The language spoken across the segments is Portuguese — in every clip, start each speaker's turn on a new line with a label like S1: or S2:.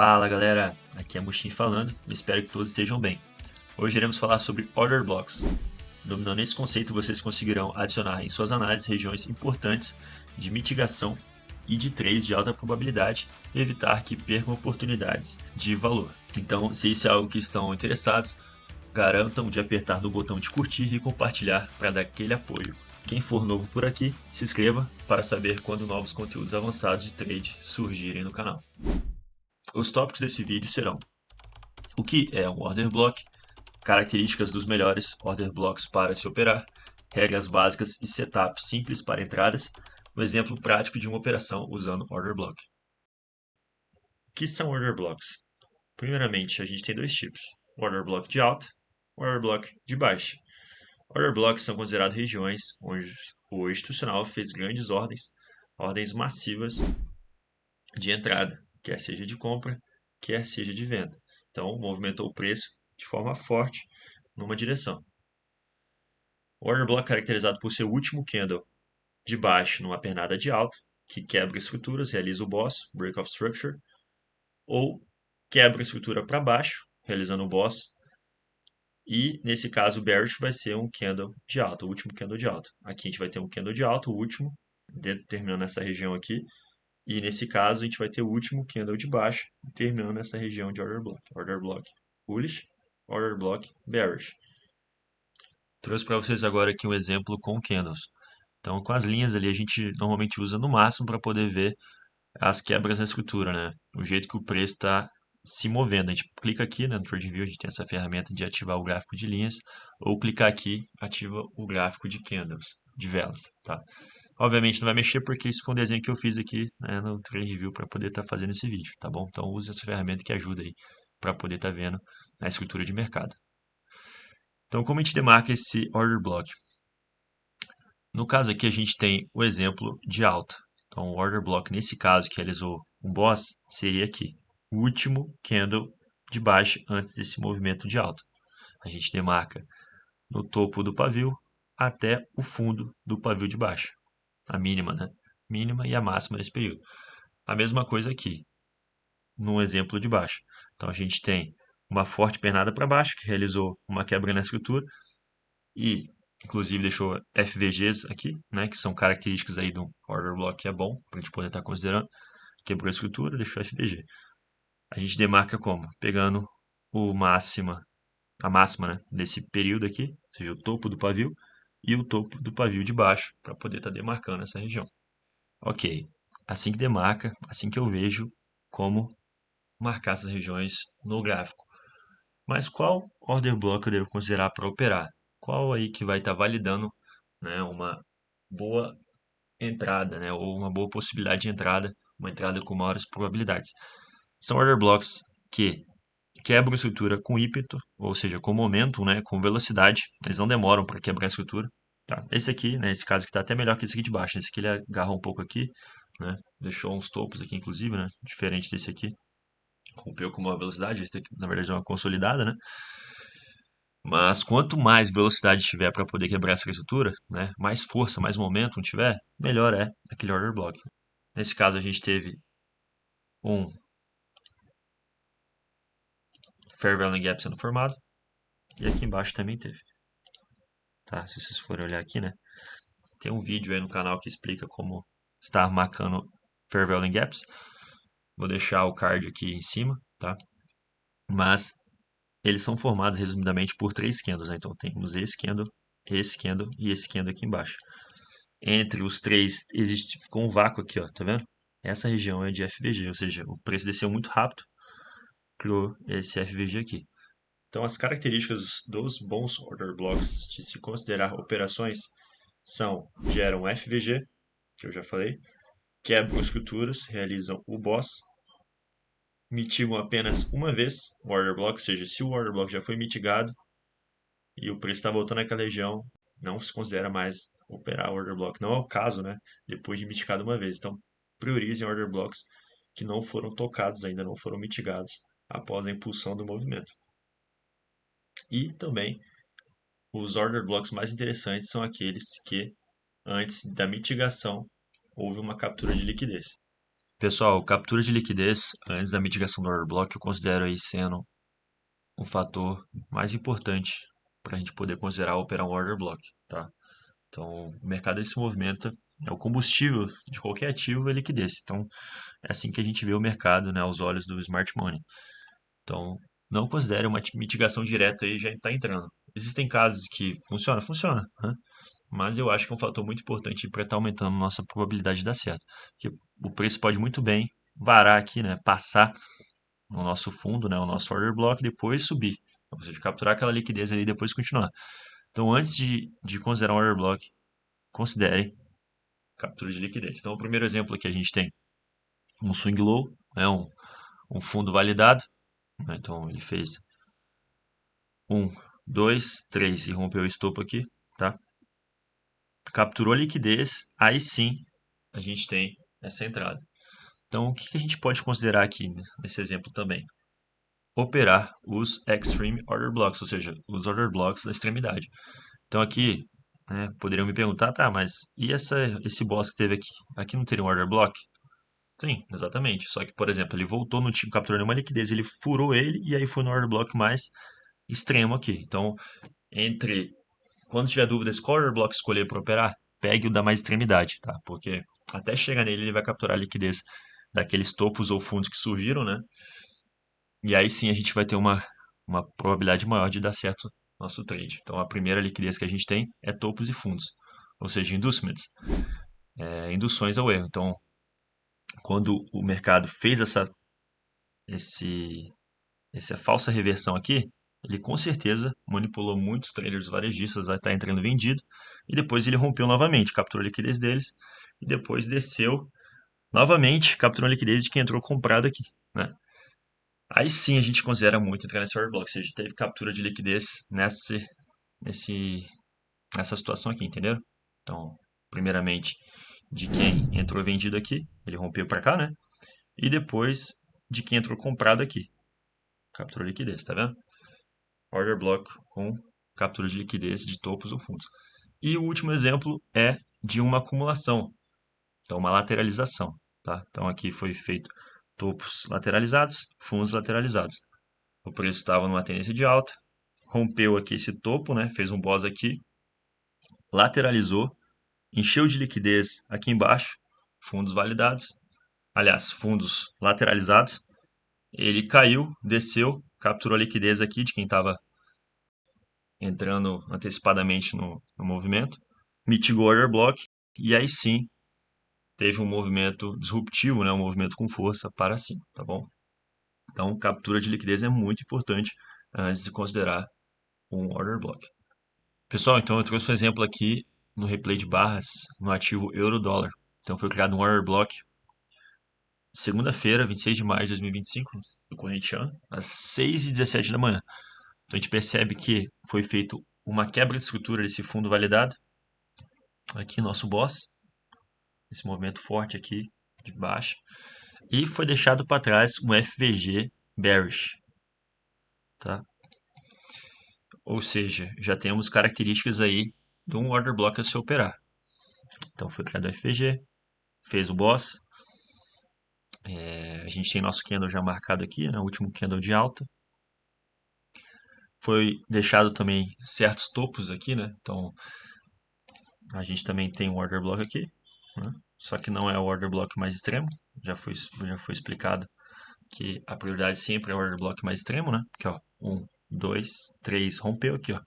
S1: Fala galera, aqui é Mushin falando, espero que todos estejam bem. Hoje iremos falar sobre Order Blocks. Dominando esse conceito, vocês conseguirão adicionar em suas análises regiões importantes de mitigação e de trades de alta probabilidade e evitar que percam oportunidades de valor. Então, se isso é algo que estão interessados, garantam de apertar no botão de curtir e compartilhar para dar aquele apoio. Quem for novo por aqui, se inscreva para saber quando novos conteúdos avançados de trade surgirem no canal. Os tópicos desse vídeo serão: o que é um order block, características dos melhores order blocks para se operar, regras básicas e setup simples para entradas, um exemplo prático de uma operação usando order block. O que são order blocks? Primeiramente, a gente tem dois tipos: order block de alta e order block de baixa. Order blocks são considerados regiões onde o institucional fez grandes ordens massivas de entrada, quer seja de compra, quer seja de venda. Então, movimentou o preço de forma forte numa direção. O order block é caracterizado por seu último candle de baixo numa pernada de alta, que quebra estruturas, realiza o boss, break of structure, ou quebra a estrutura para baixo, realizando o boss, e nesse caso o bearish vai ser um candle de alta, o último candle de alta. Aqui a gente vai ter um candle de alta, o último, terminando nessa região aqui, e nesse caso a gente vai ter o último candle de baixo, terminando nessa região de order block. Order block bullish, order block bearish. Trouxe para vocês agora aqui um exemplo com candles. Então, com as linhas ali, a gente normalmente usa no máximo para poder ver as quebras na estrutura, né? O jeito que o preço está se movendo. A gente clica aqui, né, no TradingView, a gente tem essa ferramenta de ativar o gráfico de linhas, ou clicar aqui, ativa o gráfico de candles, de velas, tá? Obviamente não vai mexer porque isso foi um desenho que eu fiz aqui, né, no TradingView para poder estar fazendo esse vídeo, tá bom? Então use essa ferramenta que ajuda aí para poder estar vendo a estrutura de mercado. Então como a gente demarca esse order block? No caso aqui a gente tem o exemplo de alta. Então o order block nesse caso que realizou um boss seria aqui, o último candle de baixa antes desse movimento de alta. A gente demarca no topo do pavio até o fundo do pavio de baixa. A mínima, né? Mínima e a máxima nesse período. A mesma coisa aqui, no exemplo de baixo. Então a gente tem uma forte pernada para baixo, que realizou uma quebra na estrutura, e inclusive deixou FVGs aqui, né, que são características aí do order block que é bom, para a gente poder estar considerando. Quebrou a estrutura, deixou FVG. A gente demarca como? Pegando a máxima, né, desse período aqui, ou seja, o topo do pavio, e o topo do pavio de baixo, para poder estar demarcando essa região. Ok, assim que demarca, assim que eu vejo como marcar essas regiões no gráfico. Mas qual order block eu devo considerar para operar? Qual aí que vai estar validando, né, uma boa entrada, né, ou uma boa possibilidade de entrada, uma entrada com maiores probabilidades? São order blocks que quebram a estrutura com ímpeto, ou seja, com momento, né, com velocidade. Eles não demoram para quebrar a estrutura. Tá? Esse aqui, né, esse caso aqui está até melhor que esse aqui de baixo. Esse aqui ele agarra um pouco aqui, né, deixou uns topos aqui, inclusive, né, diferente desse aqui. Rompeu com uma velocidade, esse aqui, na verdade, é uma consolidada, né? Mas quanto mais velocidade tiver para poder quebrar essa estrutura, né, mais força, mais momentum tiver, melhor é aquele order block. Nesse caso, a gente teve um Fair Value Gap sendo formado, e aqui embaixo também teve. Tá? Se vocês forem olhar aqui, né? Tem um vídeo aí no canal que explica como estar marcando Fair Value Gaps. Vou deixar o card aqui em cima, tá? Mas eles são formados resumidamente por três candles, né? Então temos esse candle e esse candle aqui embaixo. Entre os três ficou um vácuo aqui, ó, tá vendo? Essa região é de FVG, ou seja, o preço desceu muito rápido, criou esse FVG aqui. Então as características dos bons order blocks de se considerar operações geram FVG, que eu já falei, quebram estruturas, realizam o boss, mitigam apenas uma vez o order block, ou seja, se o order block já foi mitigado e o preço está voltando àquela região, não se considera mais operar order block. Não é o caso, né? Depois de mitigado uma vez. Então, priorizem order blocks que não foram tocados ainda, não foram mitigados após a impulsão do movimento. E também, os order blocks mais interessantes são aqueles que, antes da mitigação, houve uma captura de liquidez. Pessoal, captura de liquidez antes da mitigação do order block eu considero aí sendo um fator mais importante para a gente poder considerar operar um order block, tá? Então, o mercado ele se movimenta, o combustível de qualquer ativo é liquidez. Então, é assim que a gente vê o mercado, né, aos olhos do smart money. Então, não considere uma mitigação direta e já está entrando. Existem casos que funciona, né? Mas eu acho que é um fator muito importante para estar aumentando nossa probabilidade de dar certo. Porque o preço pode muito bem varar aqui, né, passar no nosso fundo, né, o nosso order block, depois subir. Ou seja, capturar aquela liquidez ali e depois continuar. Então, antes de considerar um order block, considere captura de liquidez. Então, o primeiro exemplo aqui a gente tem um swing low, né, um fundo validado. Né, então, ele fez 1, 2, 3 e rompeu o estopo aqui, tá? Capturou a liquidez, aí sim a gente tem essa entrada. Então, o que a gente pode considerar aqui nesse exemplo também? Operar os Extreme Order Blocks, ou seja, os Order Blocks da extremidade. Então aqui, né, poderiam me perguntar, tá, mas e esse boss que teve aqui? Aqui não teria um Order Block? Sim, exatamente. Só que, por exemplo, ele voltou no time capturando uma liquidez, ele furou ele e aí foi no Order Block mais extremo aqui. Então, entre quando tiver dúvidas qual Order Block escolher para operar, pegue o da mais extremidade, tá? Porque até chegar nele ele vai capturar a liquidez daqueles topos ou fundos que surgiram, né? E aí sim a gente vai ter uma probabilidade maior de dar certo nosso trade. Então a primeira liquidez que a gente tem é topos e fundos, ou seja, inducements, induções ao erro. Então, quando o mercado fez esse, essa falsa reversão aqui, ele com certeza manipulou muitos traders varejistas a estar entrando vendido e depois ele rompeu novamente, capturou a liquidez deles e depois desceu novamente, capturou a liquidez de quem entrou comprado aqui, né? Aí sim a gente considera muito entrar nesse order block, ou seja, teve captura de liquidez nesse, nessa situação aqui, entendeu? Então, primeiramente, de quem entrou vendido aqui, ele rompeu para cá, né? E depois de quem entrou comprado aqui, captura de liquidez, tá vendo? Order block com captura de liquidez de topos ou fundos. E o último exemplo é de uma acumulação, então uma lateralização, tá? Então aqui foi feito topos lateralizados, fundos lateralizados. O preço estava numa tendência de alta, rompeu aqui esse topo, né? Fez um boss aqui, lateralizou, encheu de liquidez aqui embaixo, fundos validados, aliás, fundos lateralizados. Ele caiu, desceu, capturou a liquidez aqui de quem estava entrando antecipadamente no movimento, mitigou o order block e aí sim teve um movimento disruptivo, né? Um movimento com força para cima, tá bom? Então, captura de liquidez é muito importante antes de considerar um order block. Pessoal, então eu trouxe um exemplo aqui no replay de barras no ativo euro-dólar. Então foi criado um order block segunda-feira, 26 de maio de 2025, do corrente ano, às 6h17 da manhã. Então a gente percebe que foi feito uma quebra de estrutura desse fundo validado. Aqui nosso boss, esse movimento forte aqui de baixo. E foi deixado para trás um FVG bearish. Tá? Ou seja, já temos características aí de um order block a se operar. Então foi criado o FVG, fez o boss. A gente tem nosso candle já marcado aqui, né? O último candle de alta. Foi deixado também certos topos aqui, né? Então a gente também tem um order block aqui, né? Só que não é o order block mais extremo. Já foi explicado que a prioridade sempre é o order block mais extremo, né? Aqui, ó, 1, 2, 3, rompeu aqui, ó.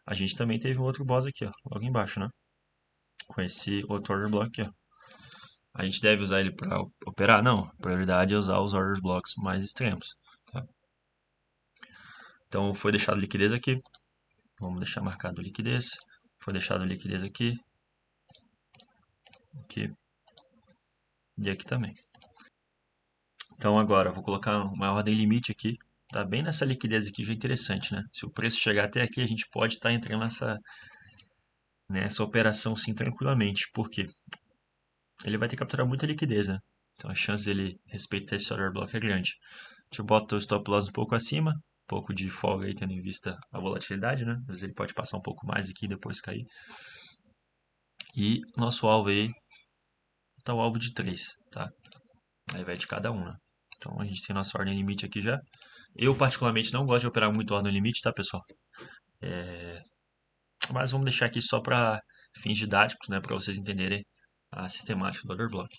S1: A gente também teve um outro boss aqui, ó, logo embaixo, né? Com esse outro order block aqui, ó. A gente deve usar ele para operar? Não, a prioridade é usar os order blocks mais extremos. Tá? Então foi deixado liquidez aqui. Vamos deixar marcado liquidez. Foi deixado liquidez aqui. Aqui. E aqui também. Então agora, eu vou colocar uma ordem limite aqui. Tá bem nessa liquidez aqui, já é interessante, né? Se o preço chegar até aqui, a gente pode estar entrando nessa operação sim tranquilamente. Por quê? Ele vai ter que capturar muita liquidez, né? Então a chance dele respeitar esse order block é grande. A gente bota o stop loss um pouco acima, um pouco de folga aí tendo em vista a volatilidade, né? Às vezes ele pode passar um pouco mais aqui e depois cair. E nosso alvo aí tá o alvo de 3, tá? Aí vai de cada um, né? Então a gente tem nossa ordem limite aqui já. Eu particularmente não gosto de operar muito ordem limite, tá, pessoal? Mas vamos deixar aqui só para fins didáticos, né, para vocês entenderem a sistemática do order block.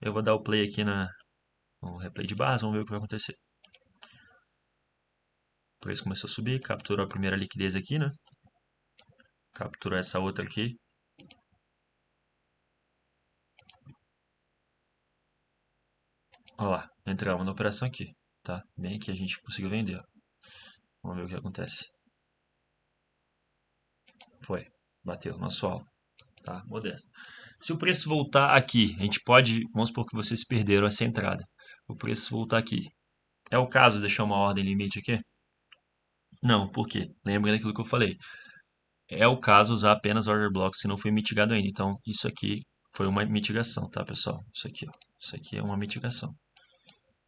S1: Eu vou dar o play aqui no replay de barras, vamos ver o que vai acontecer. O preço começou a subir, capturou a primeira liquidez aqui, né? Capturou essa outra aqui. Olha lá, entramos na operação aqui, tá? Bem aqui a gente conseguiu vender, ó. Vamos ver o que acontece. Foi, bateu nosso alvo, tá? Modesto. Se o preço voltar aqui, a gente pode, vamos supor que vocês perderam essa entrada. O preço voltar aqui. É o caso de deixar uma ordem limite aqui? Não, por quê? Lembra daquilo que eu falei. É o caso usar apenas order blocks se não foi mitigado ainda. Então, isso aqui foi uma mitigação, tá, pessoal? Isso aqui, ó. Isso aqui é uma mitigação.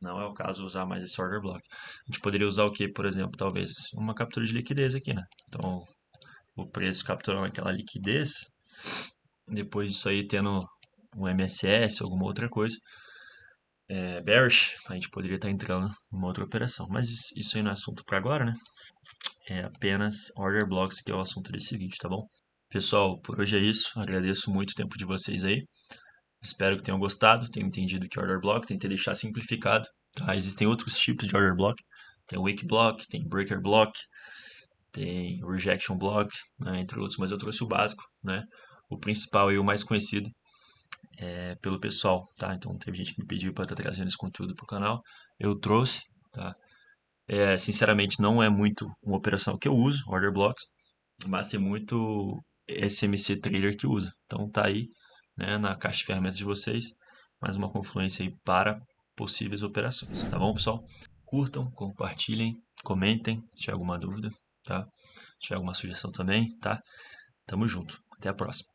S1: Não é o caso usar mais esse order block. A gente poderia usar o que, por exemplo? Talvez uma captura de liquidez aqui, né? Então, o preço capturando aquela liquidez, depois disso aí tendo um MSS, alguma outra coisa, bearish, a gente poderia estar entrando numa outra operação. Mas isso aí não é assunto para agora, né? É apenas order blocks que é o assunto desse vídeo, tá bom? Pessoal, por hoje é isso. Agradeço muito o tempo de vocês aí. Espero que tenham gostado, tenham entendido que é order block, tentei deixar simplificado. Tá? Existem outros tipos de order block. Tem wake block, tem breaker block, tem rejection block, né, entre outros, mas eu trouxe o básico, né? O principal e o mais conhecido pelo pessoal, tá? Então teve gente que me pediu para estar trazendo esse conteúdo para o canal, eu trouxe, tá? Sinceramente não é muito uma operação que eu uso, order blocks, mas tem muito SMC trader que usa. Então tá aí, né, na caixa de ferramentas de vocês, mais uma confluência aí para possíveis operações, tá bom, pessoal? Curtam, compartilhem, comentem se tiver alguma dúvida, tá? Se tiver alguma sugestão também, tá? Tamo junto. Até a próxima.